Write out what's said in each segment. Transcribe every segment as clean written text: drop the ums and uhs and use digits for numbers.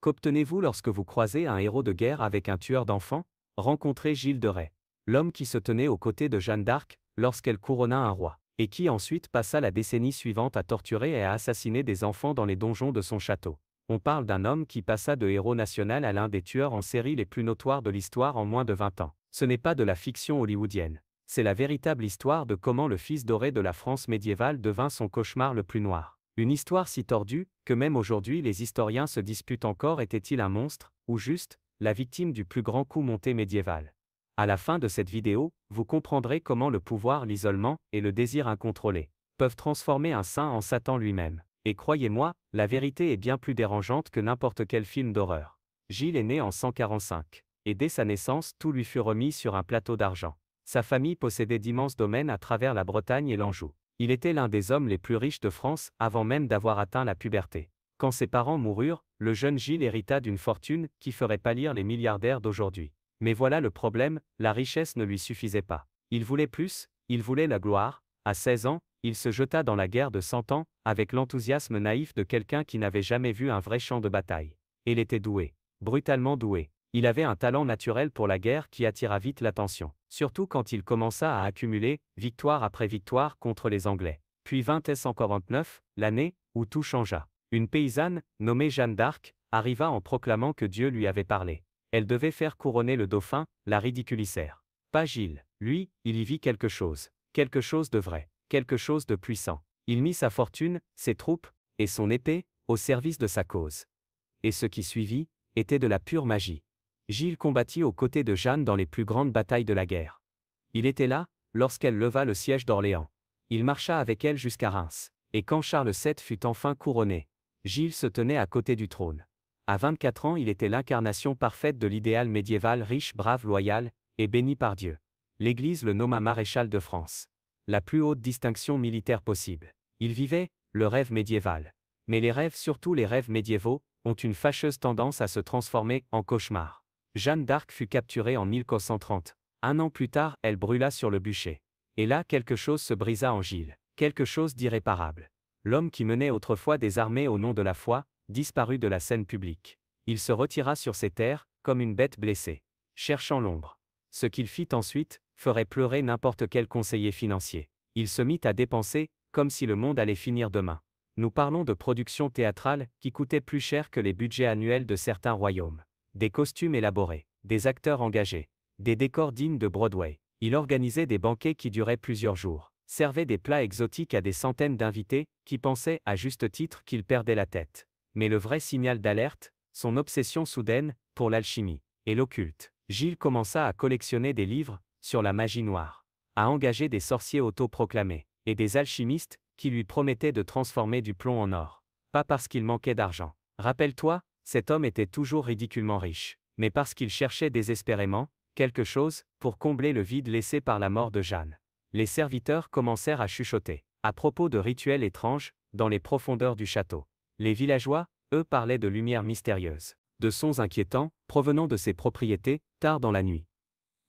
Qu'obtenez-vous lorsque vous croisez un héros de guerre avec un tueur d'enfants? Rencontrez Gilles de Rais. L'homme qui se tenait aux côtés de Jeanne d'Arc lorsqu'elle couronna un roi, et qui ensuite passa la décennie suivante à torturer et à assassiner des enfants dans les donjons de son château. On parle d'un homme qui passa de héros national à l'un des tueurs en série les plus notoires de l'histoire en moins de 20 ans. Ce n'est pas de la fiction hollywoodienne. C'est la véritable histoire de comment le fils doré de la France médiévale devint son cauchemar le plus noir. Une histoire si tordue, que même aujourd'hui les historiens se disputent encore était-il un monstre, ou juste, la victime du plus grand coup monté médiéval. À la fin de cette vidéo, vous comprendrez comment le pouvoir, l'isolement, et le désir incontrôlé peuvent transformer un saint en Satan lui-même. Et croyez-moi, la vérité est bien plus dérangeante que n'importe quel film d'horreur. Gilles est né en 145, et dès sa naissance tout lui fut remis sur un plateau d'argent. Sa famille possédait d'immenses domaines à travers la Bretagne et l'Anjou. Il était l'un des hommes les plus riches de France avant même d'avoir atteint la puberté. Quand ses parents moururent, le jeune Gilles hérita d'une fortune qui ferait pâlir les milliardaires d'aujourd'hui. Mais voilà le problème, la richesse ne lui suffisait pas. Il voulait plus, il voulait la gloire. À 16 ans, il se jeta dans la guerre de 100 ans, avec l'enthousiasme naïf de quelqu'un qui n'avait jamais vu un vrai champ de bataille. Il était doué, brutalement doué. Il avait un talent naturel pour la guerre qui attira vite l'attention, surtout quand il commença à accumuler, victoire après victoire contre les Anglais. Puis vint 1749, l'année où tout changea. Une paysanne, nommée Jeanne d'Arc, arriva en proclamant que Dieu lui avait parlé. Elle devait faire couronner le dauphin, la ridiculisèrent. Pas Gilles, lui, il y vit quelque chose de vrai, quelque chose de puissant. Il mit sa fortune, ses troupes, et son épée, au service de sa cause. Et ce qui suivit, était de la pure magie. Gilles combattit aux côtés de Jeanne dans les plus grandes batailles de la guerre. Il était là, lorsqu'elle leva le siège d'Orléans. Il marcha avec elle jusqu'à Reims. Et quand Charles VII fut enfin couronné, Gilles se tenait à côté du trône. À 24 ans, il était l'incarnation parfaite de l'idéal médiéval riche, brave, loyal, et béni par Dieu. L'Église le nomma maréchal de France. La plus haute distinction militaire possible. Il vivait le rêve médiéval. Mais les rêves, surtout les rêves médiévaux, ont une fâcheuse tendance à se transformer en cauchemar. Jeanne d'Arc fut capturée en 1430. Un an plus tard, elle brûla sur le bûcher. Et là, quelque chose se brisa en Gilles. Quelque chose d'irréparable. L'homme qui menait autrefois des armées au nom de la foi, disparut de la scène publique. Il se retira sur ses terres, comme une bête blessée, cherchant l'ombre. Ce qu'il fit ensuite, ferait pleurer n'importe quel conseiller financier. Il se mit à dépenser, comme si le monde allait finir demain. Nous parlons de productions théâtrales qui coûtaient plus cher que les budgets annuels de certains royaumes. Des costumes élaborés, des acteurs engagés, des décors dignes de Broadway. Il organisait des banquets qui duraient plusieurs jours, servait des plats exotiques à des centaines d'invités, qui pensaient, à juste titre, qu'il perdait la tête. Mais le vrai signal d'alerte, son obsession soudaine, pour l'alchimie et l'occulte. Gilles commença à collectionner des livres sur la magie noire, à engager des sorciers autoproclamés, et des alchimistes, qui lui promettaient de transformer du plomb en or. Pas parce qu'il manquait d'argent. Rappelle-toi, cet homme était toujours ridiculement riche, mais parce qu'il cherchait désespérément quelque chose pour combler le vide laissé par la mort de Jeanne. Les serviteurs commencèrent à chuchoter, à propos de rituels étranges, dans les profondeurs du château. Les villageois, eux, parlaient de lumières mystérieuses, de sons inquiétants, provenant de ses propriétés, tard dans la nuit.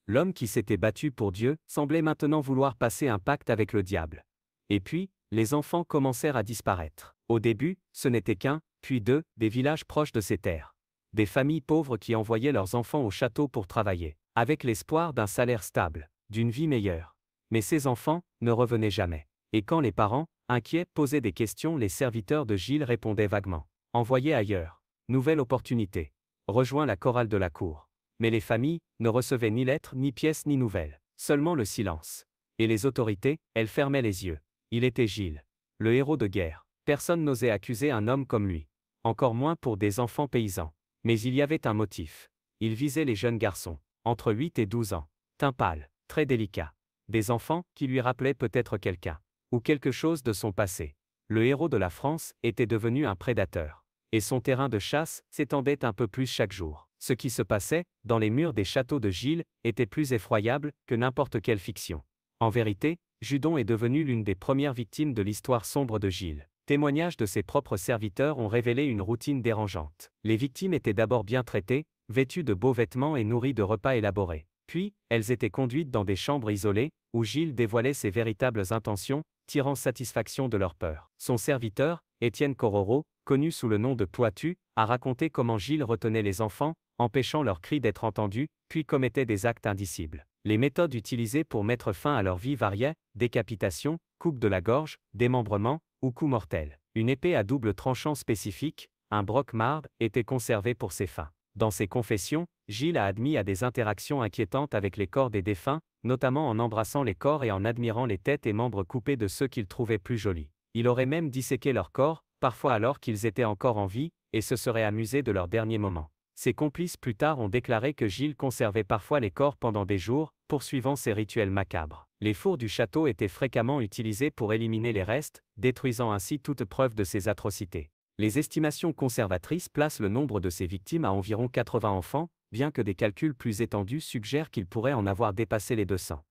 L'homme qui s'était battu pour Dieu semblait maintenant vouloir passer un pacte avec le diable. Et puis, les enfants commencèrent à disparaître. Au début, ce n'était qu'un, puis deux, des villages proches de ces terres. Des familles pauvres qui envoyaient leurs enfants au château pour travailler, avec l'espoir d'un salaire stable, d'une vie meilleure. Mais ces enfants ne revenaient jamais. Et quand les parents, inquiets, posaient des questions, les serviteurs de Gilles répondaient vaguement. Envoyés ailleurs. Nouvelle opportunité. Rejoins la chorale de la cour. Mais les familles ne recevaient ni lettres, ni pièces, ni nouvelles. Seulement le silence. Et les autorités, elles fermaient les yeux. Il était Gilles, le héros de guerre. Personne n'osait accuser un homme comme lui. Encore moins pour des enfants paysans. Mais il y avait un motif. Il visait les jeunes garçons, entre 8 et 12 ans. Teint pâle, très délicat. Des enfants qui lui rappelaient peut-être quelqu'un, ou quelque chose de son passé. Le héros de la France était devenu un prédateur. Et son terrain de chasse s'étendait un peu plus chaque jour. Ce qui se passait, dans les murs des châteaux de Gilles, était plus effroyable que n'importe quelle fiction. En vérité, Judon est devenu l'une des premières victimes de l'histoire sombre de Gilles. Témoignages de ses propres serviteurs ont révélé une routine dérangeante. Les victimes étaient d'abord bien traitées, vêtues de beaux vêtements et nourries de repas élaborés. Puis, elles étaient conduites dans des chambres isolées, où Gilles dévoilait ses véritables intentions, tirant satisfaction de leur peur. Son serviteur, Étienne Cororo, connu sous le nom de Poitu, a raconté comment Gilles retenait les enfants, empêchant leurs cris d'être entendus, puis commettait des actes indicibles. Les méthodes utilisées pour mettre fin à leur vie variaient: décapitation, coupe de la gorge, démembrement, ou coup mortel. Une épée à double tranchant spécifique, un broc-marde, était conservée pour ces fins. Dans ses confessions, Gilles a admis à des interactions inquiétantes avec les corps des défunts, notamment en embrassant les corps et en admirant les têtes et membres coupés de ceux qu'il trouvait plus jolis. Il aurait même disséqué leurs corps, parfois alors qu'ils étaient encore en vie, et se serait amusé de leurs derniers moments. Ses complices plus tard ont déclaré que Gilles conservait parfois les corps pendant des jours, poursuivant ces rituels macabres. Les fours du château étaient fréquemment utilisés pour éliminer les restes, détruisant ainsi toute preuve de ces atrocités. Les estimations conservatrices placent le nombre de ces victimes à environ 80 enfants, bien que des calculs plus étendus suggèrent qu'il pourrait en avoir dépassé les 200.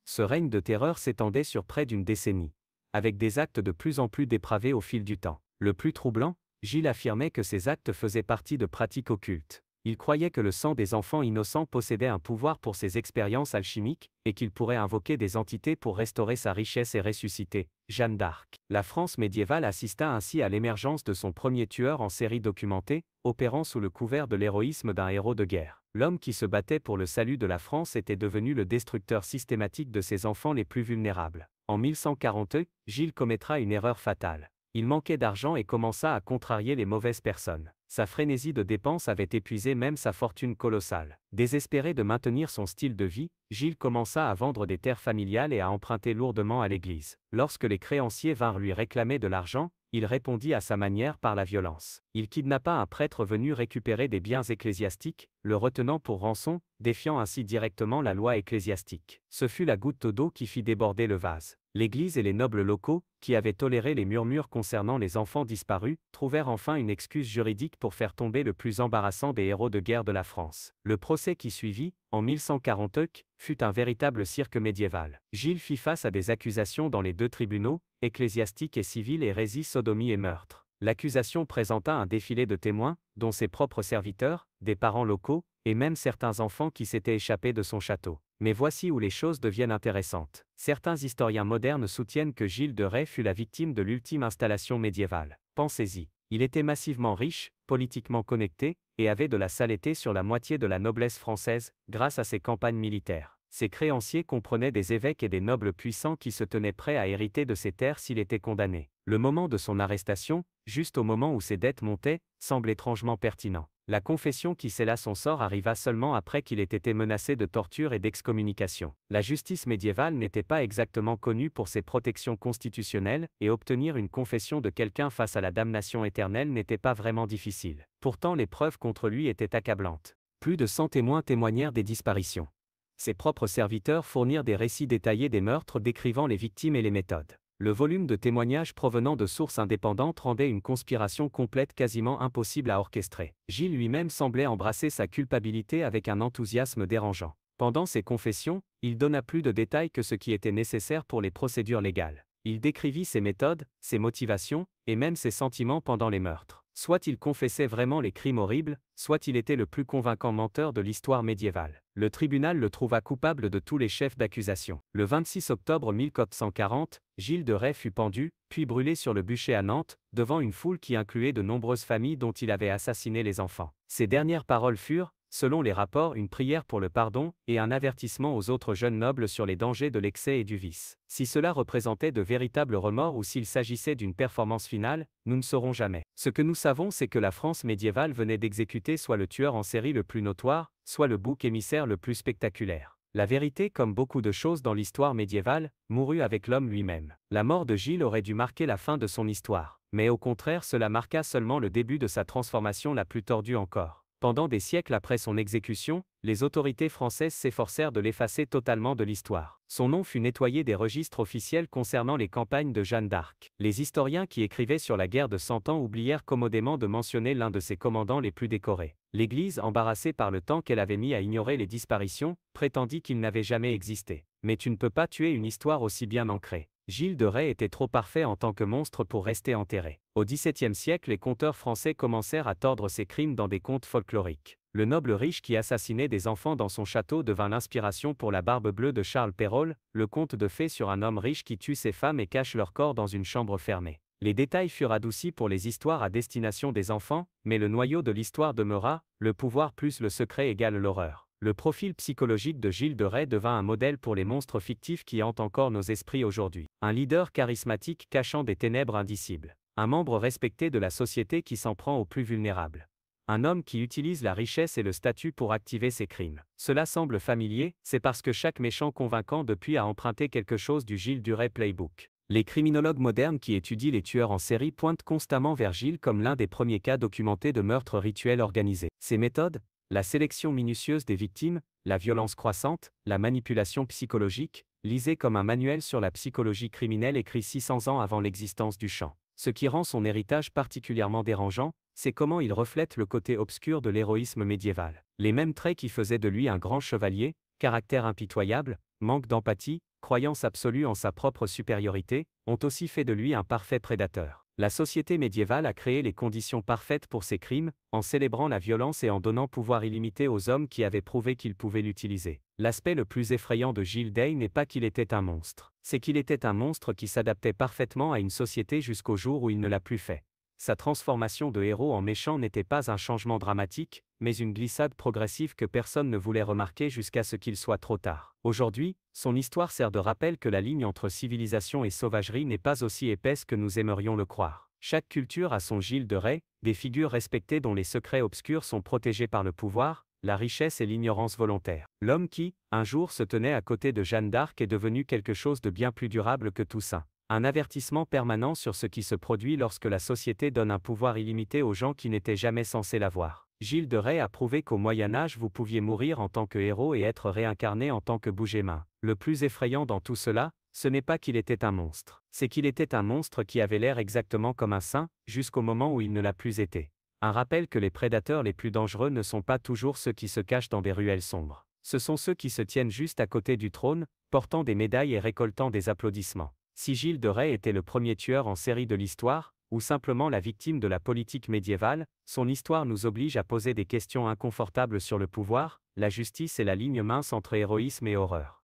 Ce règne de terreur s'étendait sur près d'une décennie, avec des actes de plus en plus dépravés au fil du temps. Le plus troublant, Gilles affirmait que ces actes faisaient partie de pratiques occultes. Il croyait que le sang des enfants innocents possédait un pouvoir pour ses expériences alchimiques, et qu'il pourrait invoquer des entités pour restaurer sa richesse et ressusciter Jeanne d'Arc. La France médiévale assista ainsi à l'émergence de son premier tueur en série documenté, opérant sous le couvert de l'héroïsme d'un héros de guerre. L'homme qui se battait pour le salut de la France était devenu le destructeur systématique de ses enfants les plus vulnérables. En 1140, Gilles commettra une erreur fatale. Il manquait d'argent et commença à contrarier les mauvaises personnes. Sa frénésie de dépenses avait épuisé même sa fortune colossale. Désespéré de maintenir son style de vie, Gilles commença à vendre des terres familiales et à emprunter lourdement à l'Église. Lorsque les créanciers vinrent lui réclamer de l'argent, il répondit à sa manière par la violence. Il kidnappa un prêtre venu récupérer des biens ecclésiastiques, le retenant pour rançon, défiant ainsi directement la loi ecclésiastique. Ce fut la goutte d'eau qui fit déborder le vase. L'Église et les nobles locaux, qui avaient toléré les murmures concernant les enfants disparus, trouvèrent enfin une excuse juridique pour faire tomber le plus embarrassant des héros de guerre de la France. Le procès qui suivit, en 1140, fut un véritable cirque médiéval. Gilles fit face à des accusations dans les deux tribunaux, ecclésiastiques et civils, hérésie, sodomie et meurtre. L'accusation présenta un défilé de témoins, dont ses propres serviteurs, des parents locaux, et même certains enfants qui s'étaient échappés de son château. Mais voici où les choses deviennent intéressantes. Certains historiens modernes soutiennent que Gilles de Rais fut la victime de l'ultime installation médiévale. Pensez-y. Il était massivement riche, politiquement connecté, et avait de la saleté sur la moitié de la noblesse française, grâce à ses campagnes militaires. Ses créanciers comprenaient des évêques et des nobles puissants qui se tenaient prêts à hériter de ses terres s'il était condamné. Le moment de son arrestation, juste au moment où ses dettes montaient, semble étrangement pertinent. La confession qui scella son sort arriva seulement après qu'il ait été menacé de torture et d'excommunication. La justice médiévale n'était pas exactement connue pour ses protections constitutionnelles, et obtenir une confession de quelqu'un face à la damnation éternelle n'était pas vraiment difficile. Pourtant les preuves contre lui étaient accablantes. Plus de 100 témoins témoignèrent des disparitions. Ses propres serviteurs fournirent des récits détaillés des meurtres décrivant les victimes et les méthodes. Le volume de témoignages provenant de sources indépendantes rendait une conspiration complète quasiment impossible à orchestrer. Gilles lui-même semblait embrasser sa culpabilité avec un enthousiasme dérangeant. Pendant ses confessions, il donna plus de détails que ce qui était nécessaire pour les procédures légales. Il décrivit ses méthodes, ses motivations, et même ses sentiments pendant les meurtres. Soit il confessait vraiment les crimes horribles, soit il était le plus convaincant menteur de l'histoire médiévale. Le tribunal le trouva coupable de tous les chefs d'accusation. Le 26 octobre 1440, Gilles de Rais fut pendu, puis brûlé sur le bûcher à Nantes, devant une foule qui incluait de nombreuses familles dont il avait assassiné les enfants. Ses dernières paroles furent, selon les rapports, une prière pour le pardon, et un avertissement aux autres jeunes nobles sur les dangers de l'excès et du vice. Si cela représentait de véritables remords ou s'il s'agissait d'une performance finale, nous ne saurons jamais. Ce que nous savons, c'est que la France médiévale venait d'exécuter soit le tueur en série le plus notoire, soit le bouc émissaire le plus spectaculaire. La vérité, comme beaucoup de choses dans l'histoire médiévale, mourut avec l'homme lui-même. La mort de Gilles aurait dû marquer la fin de son histoire. Mais au contraire, cela marqua seulement le début de sa transformation la plus tordue encore. Pendant des siècles après son exécution, les autorités françaises s'efforcèrent de l'effacer totalement de l'histoire. Son nom fut nettoyé des registres officiels concernant les campagnes de Jeanne d'Arc. Les historiens qui écrivaient sur la guerre de 100 ans oublièrent commodément de mentionner l'un de ses commandants les plus décorés. L'Église, embarrassée par le temps qu'elle avait mis à ignorer les disparitions, prétendit qu'il n'avait jamais existé. Mais tu ne peux pas tuer une histoire aussi bien ancrée. Gilles de Rais était trop parfait en tant que monstre pour rester enterré. Au XVIIe siècle, les conteurs français commencèrent à tordre ses crimes dans des contes folkloriques. Le noble riche qui assassinait des enfants dans son château devint l'inspiration pour la Barbe bleue de Charles Perrault, le conte de fées sur un homme riche qui tue ses femmes et cache leur corps dans une chambre fermée. Les détails furent adoucis pour les histoires à destination des enfants, mais le noyau de l'histoire demeura, le pouvoir plus le secret égale l'horreur. Le profil psychologique de Gilles de Rais devint un modèle pour les monstres fictifs qui hantent encore nos esprits aujourd'hui. Un leader charismatique cachant des ténèbres indicibles. Un membre respecté de la société qui s'en prend aux plus vulnérables. Un homme qui utilise la richesse et le statut pour activer ses crimes. Cela semble familier, c'est parce que chaque méchant convaincant depuis a emprunté quelque chose du Gilles de Rais Playbook. Les criminologues modernes qui étudient les tueurs en série pointent constamment vers Gilles comme l'un des premiers cas documentés de meurtres rituels organisés. Ses méthodes, la sélection minutieuse des victimes, la violence croissante, la manipulation psychologique, lisez comme un manuel sur la psychologie criminelle écrit 600 ans avant l'existence du champ. Ce qui rend son héritage particulièrement dérangeant, c'est comment il reflète le côté obscur de l'héroïsme médiéval. Les mêmes traits qui faisaient de lui un grand chevalier, caractère impitoyable, manque d'empathie, croyance absolue en sa propre supériorité, ont aussi fait de lui un parfait prédateur. La société médiévale a créé les conditions parfaites pour ses crimes, en célébrant la violence et en donnant pouvoir illimité aux hommes qui avaient prouvé qu'ils pouvaient l'utiliser. L'aspect le plus effrayant de Gilles Day n'est pas qu'il était un monstre, c'est qu'il était un monstre qui s'adaptait parfaitement à une société jusqu'au jour où il ne l'a plus fait. Sa transformation de héros en méchant n'était pas un changement dramatique, mais une glissade progressive que personne ne voulait remarquer jusqu'à ce qu'il soit trop tard. Aujourd'hui, son histoire sert de rappel que la ligne entre civilisation et sauvagerie n'est pas aussi épaisse que nous aimerions le croire. Chaque culture a son Gilles de Rais, des figures respectées dont les secrets obscurs sont protégés par le pouvoir, la richesse et l'ignorance volontaire. L'homme qui, un jour se tenait à côté de Jeanne d'Arc est devenu quelque chose de bien plus durable que Toussaint. Un avertissement permanent sur ce qui se produit lorsque la société donne un pouvoir illimité aux gens qui n'étaient jamais censés l'avoir. Gilles de Rais a prouvé qu'au Moyen-Âge vous pouviez mourir en tant que héros et être réincarné en tant que bouger-main. Le plus effrayant dans tout cela, ce n'est pas qu'il était un monstre, c'est qu'il était un monstre qui avait l'air exactement comme un saint, jusqu'au moment où il ne l'a plus été. Un rappel que les prédateurs les plus dangereux ne sont pas toujours ceux qui se cachent dans des ruelles sombres. Ce sont ceux qui se tiennent juste à côté du trône, portant des médailles et récoltant des applaudissements. Si Gilles de Rais était le premier tueur en série de l'histoire, ou simplement la victime de la politique médiévale, son histoire nous oblige à poser des questions inconfortables sur le pouvoir, la justice et la ligne mince entre héroïsme et horreur.